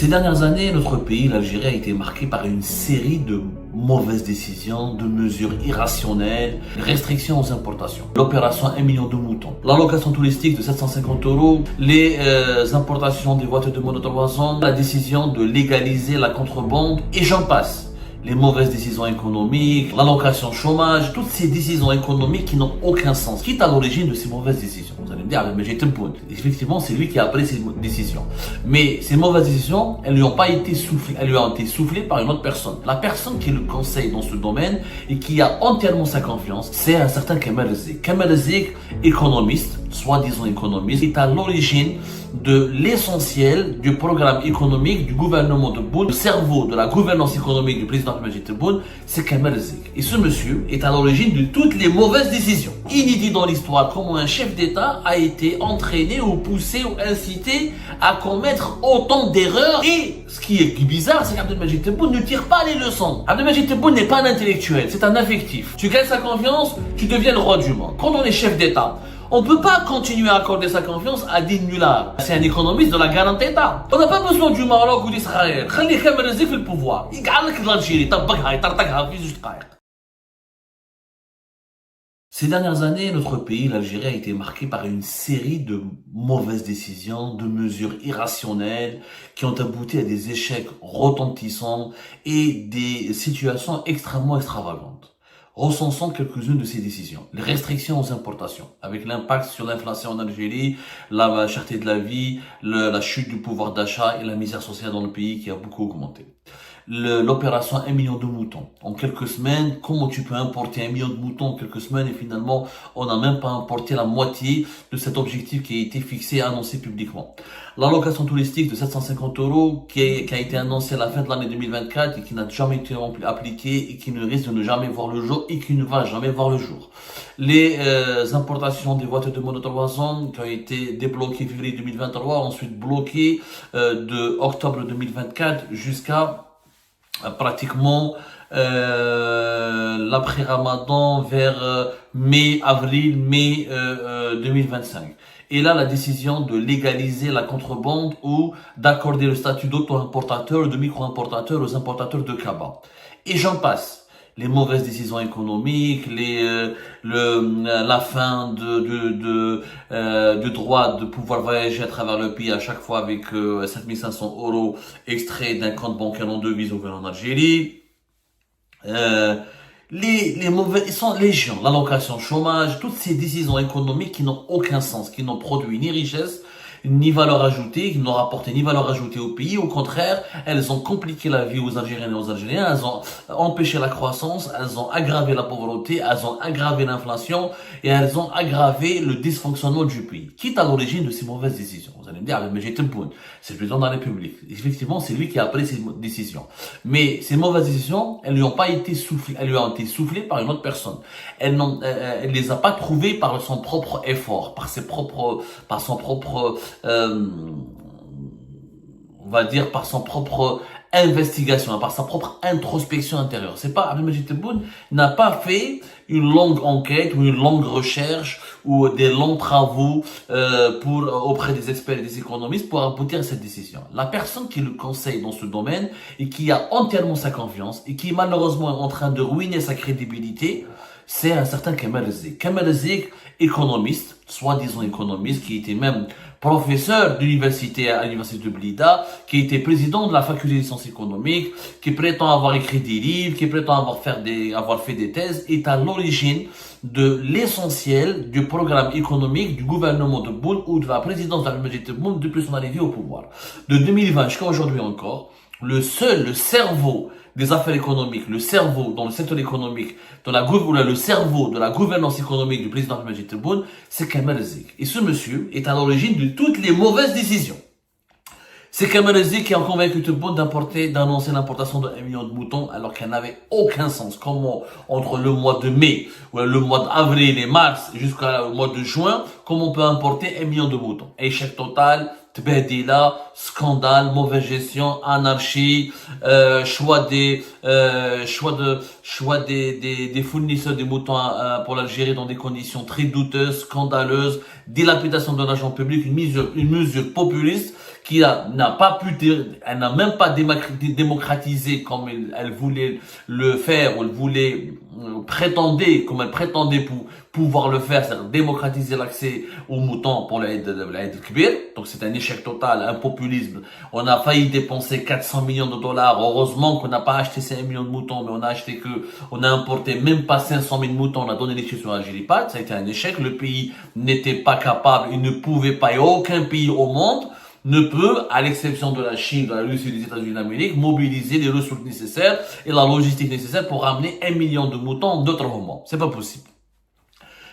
Ces dernières années, notre pays, l'Algérie, a été marqué par une série de mauvaises décisions, de mesures irrationnelles, restrictions aux importations, l'opération 1 million de moutons, l'allocation touristique de 750 €, les importations des voitures de monotorisation, la décision de légaliser la contrebande et j'en passe. Les mauvaises décisions économiques, l'allocation chômage, toutes ces décisions économiques qui n'ont aucun sens. Qui est à l'origine de ces mauvaises décisions? Vous allez me dire, mais j'ai Tempoun. Effectivement, c'est lui qui a pris ces décisions. Mais ces mauvaises décisions, elles lui ont pas été soufflées. Elles lui ont été soufflées par une autre personne. La personne qui le conseille dans ce domaine et qui a entièrement sa confiance, c'est un certain Kamal Zik. Kamal Zik, économiste, soi-disant économiste, est à l'origine de l'essentiel du programme économique du gouvernement de Tebboune. Le cerveau de la gouvernance économique du président Abdelmajid Tebboune, c'est Kamal Zik. Et ce monsieur est à l'origine de toutes les mauvaises décisions. Inédit dans l'histoire, comment un chef d'État a été entraîné ou poussé ou incité à commettre autant d'erreurs. Et ce qui est bizarre, c'est qu'Abdelmajid Tebboune ne tire pas les leçons. Abdelmajid Tebboune n'est pas un intellectuel, c'est un affectif. Tu gagnes sa confiance, tu deviens le roi du monde. Quand on est chef d'État, on ne peut pas continuer à accorder sa confiance à des nullards. C'est un économiste de la garantie d'État. On n'a pas besoin du Maroc ou d'Israël. خلي كامل في البوفوار. يقعد لك l'Algérie, يطبقها, يطرطقها في جوج دقائق. Ces dernières années, notre pays, l'Algérie, a été marqué par une série de mauvaises décisions, de mesures irrationnelles qui ont abouti à des échecs retentissants et des situations extrêmement extravagantes. Recensons quelques-unes de ces décisions. Les restrictions aux importations, avec l'impact sur l'inflation en Algérie, la cherté de la vie, la chute du pouvoir d'achat et la misère sociale dans le pays qui a beaucoup augmenté. L'opération 1 million de moutons. En quelques semaines, comment tu peux importer 1 million de moutons en quelques semaines et finalement, on n'a même pas importé la moitié de cet objectif qui a été fixé et annoncé publiquement. L'allocation touristique de 750 € qui a été annoncée à la fin de l'année 2024 et qui n'a jamais été appliquée et qui ne risque de ne jamais voir le jour et qui ne va jamais voir le jour. Les importations des voitures de monotorisation qui ont été débloquées février 2023, ensuite bloquées de octobre 2024 jusqu'à pratiquement l'après-Ramadan vers mai 2025. Et là, la décision de légaliser la contrebande ou d'accorder le statut d'auto-importateur, de micro-importateur aux importateurs de cabas. Et j'en passe. Les mauvaises décisions économiques, la fin du droit de pouvoir voyager à travers le pays à chaque fois avec 7500 € extraits d'un compte bancaire en devise ouvert en Algérie. Les mauvais, ils sont légion, l'allocation chômage, toutes ces décisions économiques qui n'ont aucun sens, qui n'ont produit ni richesse, ni valeur ajoutée, qui n'ont rapporté ni valeur ajoutée au pays. Au contraire, elles ont compliqué la vie aux Algériennes et aux Algériens, elles ont empêché la croissance, elles ont aggravé la pauvreté, elles ont aggravé l'inflation et elles ont aggravé le dysfonctionnement du pays. Qui est à l'origine de ces mauvaises décisions? Vous allez me dire, mais j'ai Tempoun, c'est le président de la République. Effectivement, c'est lui qui a pris ces décisions. Mais ces mauvaises décisions, elles lui ont pas été soufflées, elles lui ont été soufflées par une autre personne. Elle les a pas trouvées par son propre effort, par son propre on va dire par son propre investigation, par sa propre introspection intérieure. C'est pas Abdelmajid Tebboune n'a pas fait une longue enquête ou une longue recherche ou des longs travaux auprès des experts et des économistes pour aboutir à cette décision. La personne qui le conseille dans ce domaine et qui a entièrement sa confiance et qui malheureusement est en train de ruiner sa crédibilité, c'est un certain Kamal Zik. Kamal Zik, économiste, soi-disant économiste, qui était même professeur d'université à l'université de Blida, qui était président de la faculté des sciences économiques, qui prétend avoir écrit des livres, qui prétend avoir fait des thèses, est à l'origine de l'essentiel du programme économique du gouvernement de Tebboune ou de la présidence d'Abdelmajid Tebboune depuis son arrivée au pouvoir. De 2020 jusqu'à aujourd'hui encore, le cerveau des affaires économiques, le cerveau dans le secteur économique, le cerveau de la gouvernance économique du président Abdelmajid Tebboune, c'est Kamal Zik. Et ce monsieur est à l'origine de toutes les mauvaises décisions. C'est Kamal Zik qui a convaincu Tebboune d'annoncer l'importation de 1 million de moutons alors qu'elle n'avait aucun sens. Comment, entre le mois de mai, ou le mois d'avril et mars jusqu'au mois de juin, comment on peut importer 1 million de moutons? Échec total, tbedila, scandale, mauvaise gestion, anarchie, choix des fournisseurs des moutons pour l'Algérie dans des conditions très douteuses, scandaleuses, dilapidation de l'argent public, une mesure populiste n'a pas pu, elle n'a même pas démocratisé comme elle voulait le faire, ou elle voulait comme elle prétendait pour pouvoir le faire, c'est-à-dire démocratiser l'accès aux moutons pour l'Aïd al-Kbir. Donc c'est un échec total, un populisme. On a failli dépenser 400 millions de dollars. Heureusement qu'on n'a pas acheté 5 millions de moutons, mais on a importé même pas 500 000 moutons. On a donné l'exception à Gilipad. Ça a été un échec. Le pays n'était pas capable, il ne pouvait pas, et aucun pays au monde ne peut, à l'exception de la Chine, de la Russie et des États-Unis d'Amérique, mobiliser les ressources nécessaires et la logistique nécessaire pour ramener 1 million de moutons d'autres moments. C'est pas possible.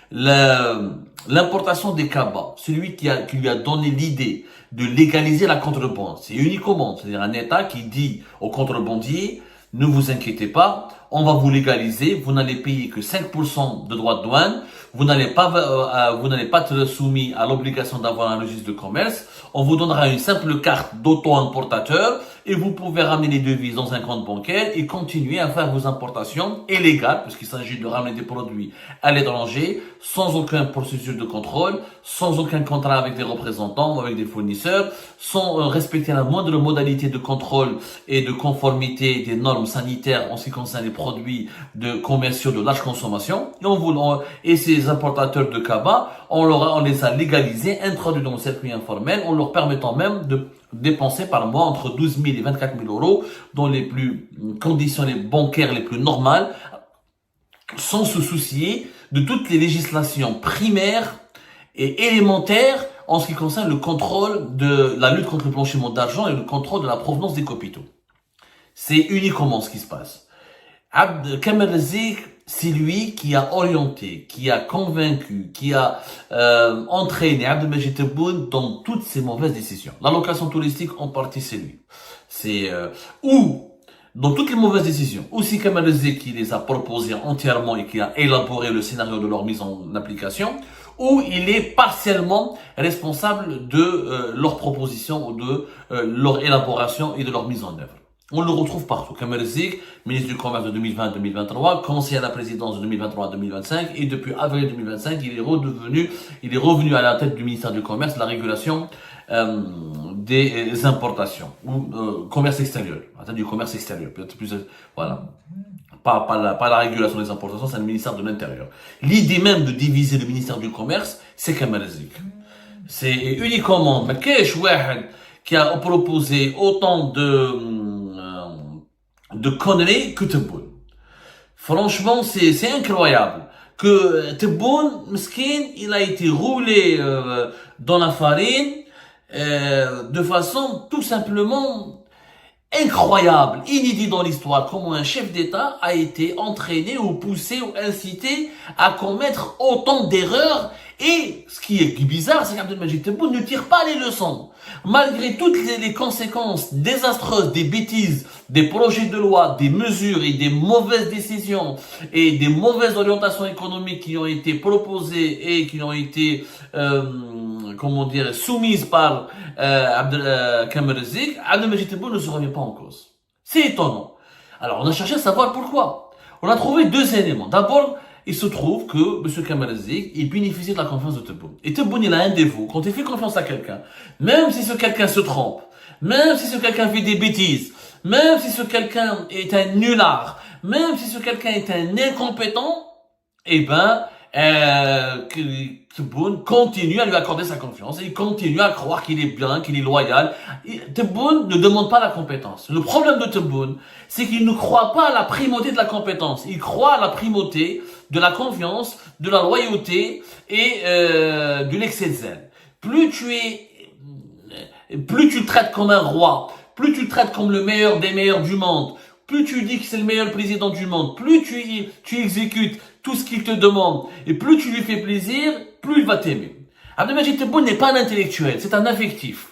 L'importation des cabas, celui qui lui a donné l'idée de légaliser la contrebande, c'est uniquement, c'est-à-dire un État qui dit aux contrebandiers, ne vous inquiétez pas, on va vous légaliser, vous n'allez payer que 5% de droits de douane, vous n'allez pas être soumis à l'obligation d'avoir un registre de commerce, on vous donnera une simple carte d'auto-importateur et vous pouvez ramener les devises dans un compte bancaire et continuer à faire vos importations illégales, puisqu'il s'agit de ramener des produits à l'étranger, sans aucun processus de contrôle, sans aucun contrat avec des représentants ou avec des fournisseurs, sans respecter la moindre modalité de contrôle et de conformité des normes sanitaires en ce qui concerne les produits commerciaux de large consommation. Et ces importateurs de cabas, on les a légalisés, introduits dans le circuit informel, en leur permettant même de dépenser par mois entre 12 000 et 24 000 euros dans les conditions bancaires les plus normales, sans se soucier de toutes les législations primaires et élémentaires en ce qui concerne le contrôle de la lutte contre le blanchiment d'argent et le contrôle de la provenance des capitaux. C'est uniquement ce qui se passe. Kamel Zik, c'est lui qui a orienté, qui a convaincu, qui a entraîné Abdelmajid Tebboune dans toutes ses mauvaises décisions. L'allocation touristique, en partie, c'est lui. C'est dans toutes les mauvaises décisions, aussi Kamel Zik qui les a proposées entièrement et qui a élaboré le scénario de leur mise en application, ou il est partiellement responsable de leur proposition ou de leur élaboration et de leur mise en œuvre. On le retrouve partout. Kamel Zik, ministre du Commerce de 2020-2023, conseiller à la présidence de 2023-2025, et depuis avril 2025, il est revenu à la tête du ministère du Commerce, de la régulation des importations ou commerce extérieur, à la tête du commerce extérieur, peut-être plus, voilà. Pas la régulation des importations, c'est le ministère de l'Intérieur. L'idée même de diviser le ministère du Commerce, c'est Kamel Zik. C'est uniquement Makesh Wahed qui a proposé autant de conneries que Tebboune. Franchement, c'est incroyable que Tebboune, meskin, il a été roulé dans la farine de façon tout simplement incroyable, inédit dans l'histoire, comment un chef d'État a été entraîné ou poussé ou incité à commettre autant d'erreurs. Et ce qui est bizarre, c'est qu'Abdelmajid Tebboune ne tire pas les leçons. Malgré toutes les conséquences désastreuses des bêtises, des projets de loi, des mesures et des mauvaises décisions et des mauvaises orientations économiques qui ont été proposées et qui ont été, soumises par Kamel Zik, Abdelmajid Tebboune ne se remet pas en cause. C'est étonnant. Alors, on a cherché à savoir pourquoi. On a trouvé deux éléments. D'abord, il se trouve que M. Kamel Zik, il bénéficie de la confiance de Tebboune. Et Tebboune, il a un défaut. Quand il fait confiance à quelqu'un, même si ce quelqu'un se trompe, même si ce quelqu'un fait des bêtises, même si ce quelqu'un est un nulard, même si ce quelqu'un est un incompétent, Tebboune continue à lui accorder sa confiance et il continue à croire qu'il est bien, qu'il est loyal. Tebboune ne demande pas la compétence. Le problème de Tebboune, c'est qu'il ne croit pas à la primauté de la compétence. Il croit à la primauté de la confiance, de la loyauté et de l'excès de zèle. Plus tu le traites comme un roi, plus tu le traites comme le meilleur des meilleurs du monde, plus tu dis que c'est le meilleur président du monde, plus tu exécutes tout ce qu'il te demande, et plus tu lui fais plaisir, plus il va t'aimer. Abdelmajid Tebboune n'est pas un intellectuel, c'est un affectif.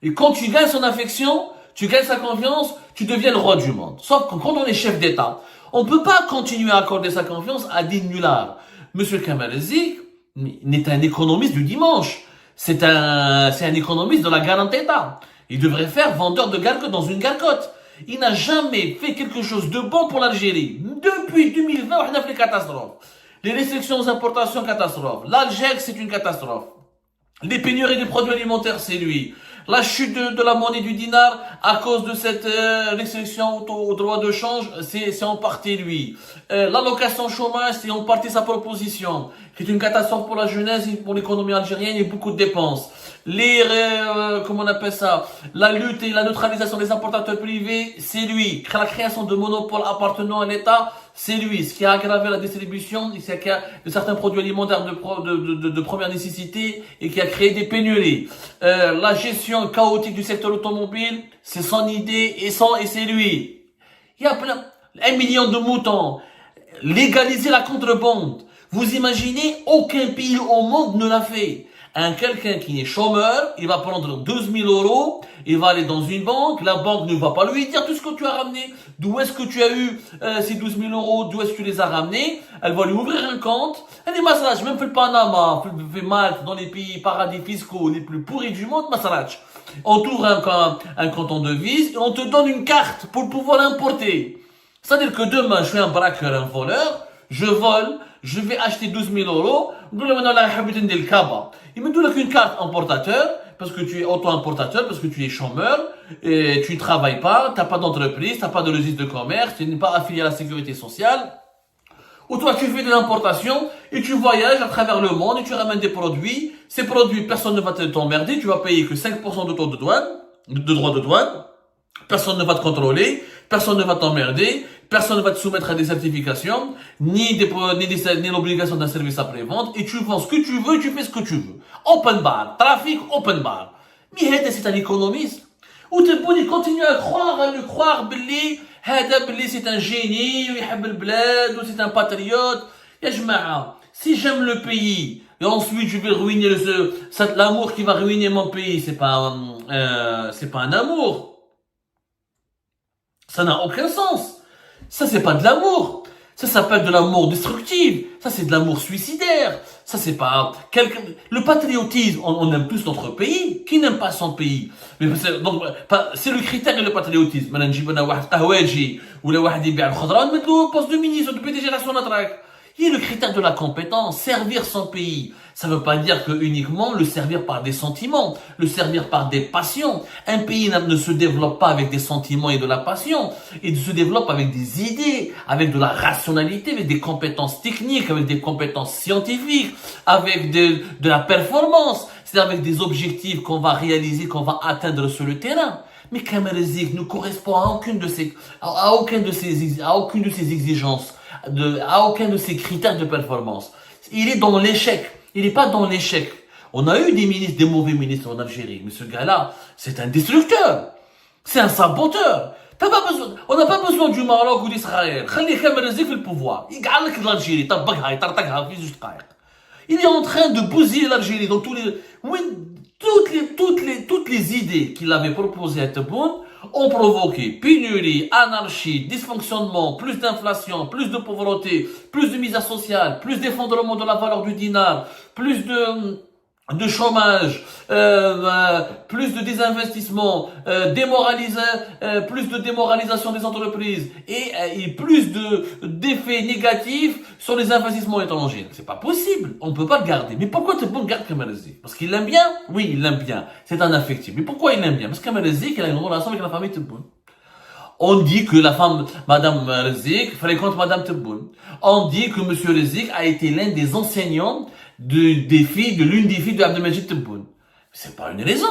Et quand tu gagnes son affection, tu gagnes sa confiance, tu deviens le roi du monde. Sauf que quand on est chef d'État, on ne peut pas continuer à accorder sa confiance à des nullards. Monsieur Kamel Zik n'est un économiste du dimanche. C'est un économiste de la Garanteta. Il devrait faire vendeur de gargote dans une gargote. Il n'a jamais fait quelque chose de bon pour l'Algérie. Depuis 2020, on a fait catastrophe. Les restrictions aux importations, catastrophe. L'Algérie, c'est une catastrophe. Les pénuries des produits alimentaires, c'est lui. La chute de la monnaie du dinar à cause de cette restriction au droit de change, c'est en partie lui. L'allocation chômage, c'est en partie sa proposition, qui est une catastrophe pour la jeunesse et pour l'économie algérienne et beaucoup de dépenses. Comment on appelle ça, la lutte et la neutralisation des importateurs privés, c'est lui. La création de monopoles appartenant à l'État, c'est lui. Ce qui a aggravé la distribution de certains produits alimentaires de première nécessité et qui a créé des pénuries. La gestion chaotique du secteur automobile, c'est son idée et c'est lui. Il y a 1 million de moutons. Légaliser la contrebande. Vous imaginez, aucun pays au monde ne l'a fait. Quelqu'un qui est chômeur, il va prendre 12 000 euros, il va aller dans une banque, la banque ne va pas lui dire tout ce que tu as ramené, d'où est-ce que tu as eu ces 12 000 euros, d'où est-ce que tu les as ramenés, elle va lui ouvrir un compte, elle dit Masalach, même fait le Panama, fait Malte, dans les pays paradis fiscaux les plus pourris du monde, Masalach. On t'ouvre un compte en devise et on te donne une carte pour pouvoir l'importer. C'est-à-dire que demain, je suis un braqueur, un voleur, je vole, je vais acheter 12 000 euros, il me donne qu'une carte importateur, parce que tu es auto-importateur, parce que tu es chômeur, et tu ne travailles pas, t'as pas d'entreprise, t'as pas de registre de commerce, tu n'es pas affilié à la sécurité sociale, ou toi tu fais de l'importation, et tu voyages à travers le monde, et tu ramènes des produits, ces produits, personne ne va t'emmerder, tu vas payer que 5% de taux de douane, de droit de douane, personne ne va te contrôler, personne ne va t'emmerder, personne ne va te soumettre à des certifications, ni l'obligation d'un service après-vente, et tu vends ce que tu veux, tu fais ce que tu veux. Open bar, trafic, open bar. Mais c'est un économiste. Ou il continue à le croire, Billy, c'est un génie, il aime le bled, ou c'est un patriote. Ya jma'a, si j'aime le pays, et ensuite je vais ruiner l'amour qui va ruiner mon pays, c'est pas un amour. Ça n'a aucun sens. Ça, c'est pas de l'amour. Ça s'appelle de l'amour destructif. Ça, c'est de l'amour suicidaire. Ça, c'est pas le patriotisme. On aime tous notre pays. Qui n'aime pas son pays? Mais c'est le critère de le patriotisme. Maintenant, نجيب انا واحد قهواجي ولا واحد يبيع الخضره نمدلو poste de ministre de PDG de la Sonatrach. Il y a le critère de la compétence, servir son pays. Ça ne veut pas dire que uniquement le servir par des sentiments, le servir par des passions. Un pays ne se développe pas avec des sentiments et de la passion. Il se développe avec des idées, avec de la rationalité, avec des compétences techniques, avec des compétences scientifiques, avec de la performance. C'est-à-dire avec des objectifs qu'on va réaliser, qu'on va atteindre sur le terrain. Mais Kamel Zik ne correspond à aucune de ces exigences. À aucun de ces critères de performance. Il est dans l'échec. Il n'est pas dans l'échec. On a eu des mauvais ministres en Algérie. Mais ce gars-là, c'est un destructeur. C'est un saboteur. On n'a pas besoin du Maroc ou d'Israël. Khali Kamel Zik le pouvoir. Il gagne l'Algérie. Il est en train de bousiller l'Algérie dans toutes les idées qu'il avait proposées à Tebboune ont provoqué pénurie, anarchie, dysfonctionnement, plus d'inflation, plus de pauvreté, plus de misère sociale, plus d'effondrement de la valeur du dinar, plus de chômage, plus de désinvestissement, plus de démoralisation des entreprises et plus d'effets négatifs sur les investissements étrangers. C'est pas possible. On ne peut pas le garder. Mais pourquoi Tebboune garde Kamel Zik? Parce qu'il l'aime bien? Oui, il l'aime bien. C'est un affectif. Mais pourquoi il l'aime bien? Parce que Kamel Zik, il a une relation avec la famille Tebboune. On dit que la femme, Madame Zik, fréquente Madame Tebboune. On dit que Monsieur Zik a été l'un des enseignants de l'une des filles de Abdelmajid Tebboune. C'est pas une raison.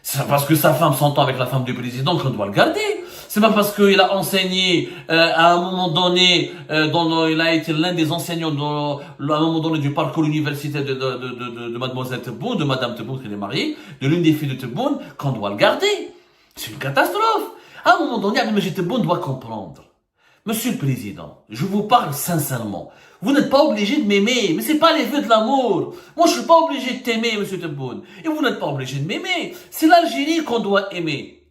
C'est pas parce que sa femme s'entend avec la femme du président qu'on doit le garder. C'est pas parce qu'il a enseigné à un moment donné, il a été l'un des enseignants à un moment donné du parcours universitaire de Mademoiselle Tebboune, de Madame Tebboune qui est mariée, de l'une des filles de Tebboune, qu'on doit le garder. C'est une catastrophe. À un moment donné, Abdelmajid Tebboune doit comprendre. Monsieur le Président, je vous parle sincèrement. Vous n'êtes pas obligé de m'aimer, mais c'est pas les vœux de l'amour. Moi, je suis pas obligé de t'aimer, Monsieur Tebboune. Et vous n'êtes pas obligé de m'aimer. C'est l'Algérie qu'on doit aimer.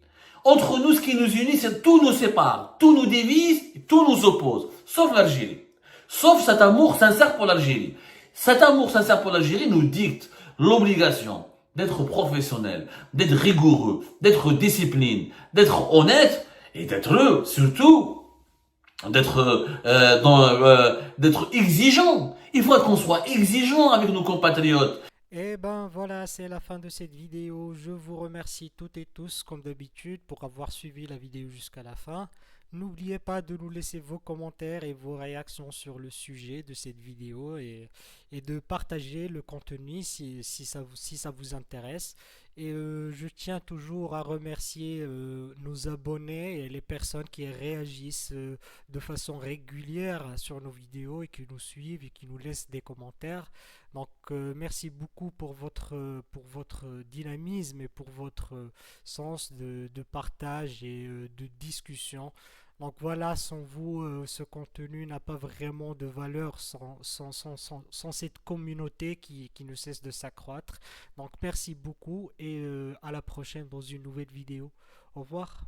Entre nous, ce qui nous unit, c'est tout nous sépare, tout nous divise, tout nous oppose. Sauf l'Algérie. Sauf cet amour sincère pour l'Algérie. Cet amour sincère pour l'Algérie nous dicte l'obligation d'être professionnel, d'être rigoureux, d'être discipliné, d'être honnête et d'être surtout d'être exigeant. Il faut qu'on soit exigeant avec nos compatriotes. Et ben voilà, c'est la fin de cette vidéo. Je vous remercie toutes et tous, comme d'habitude, pour avoir suivi la vidéo jusqu'à la fin. N'oubliez pas de nous laisser vos commentaires et vos réactions sur le sujet de cette vidéo et de partager le contenu si ça vous intéresse. Et je tiens toujours à remercier nos abonnés et les personnes qui réagissent de façon régulière sur nos vidéos et qui nous suivent et qui nous laissent des commentaires. Donc merci beaucoup pour votre dynamisme et pour votre sens de partage et de discussion. Donc voilà, sans vous, ce contenu n'a pas vraiment de valeur sans cette communauté qui ne cesse de s'accroître. Donc merci beaucoup et à la prochaine dans une nouvelle vidéo. Au revoir.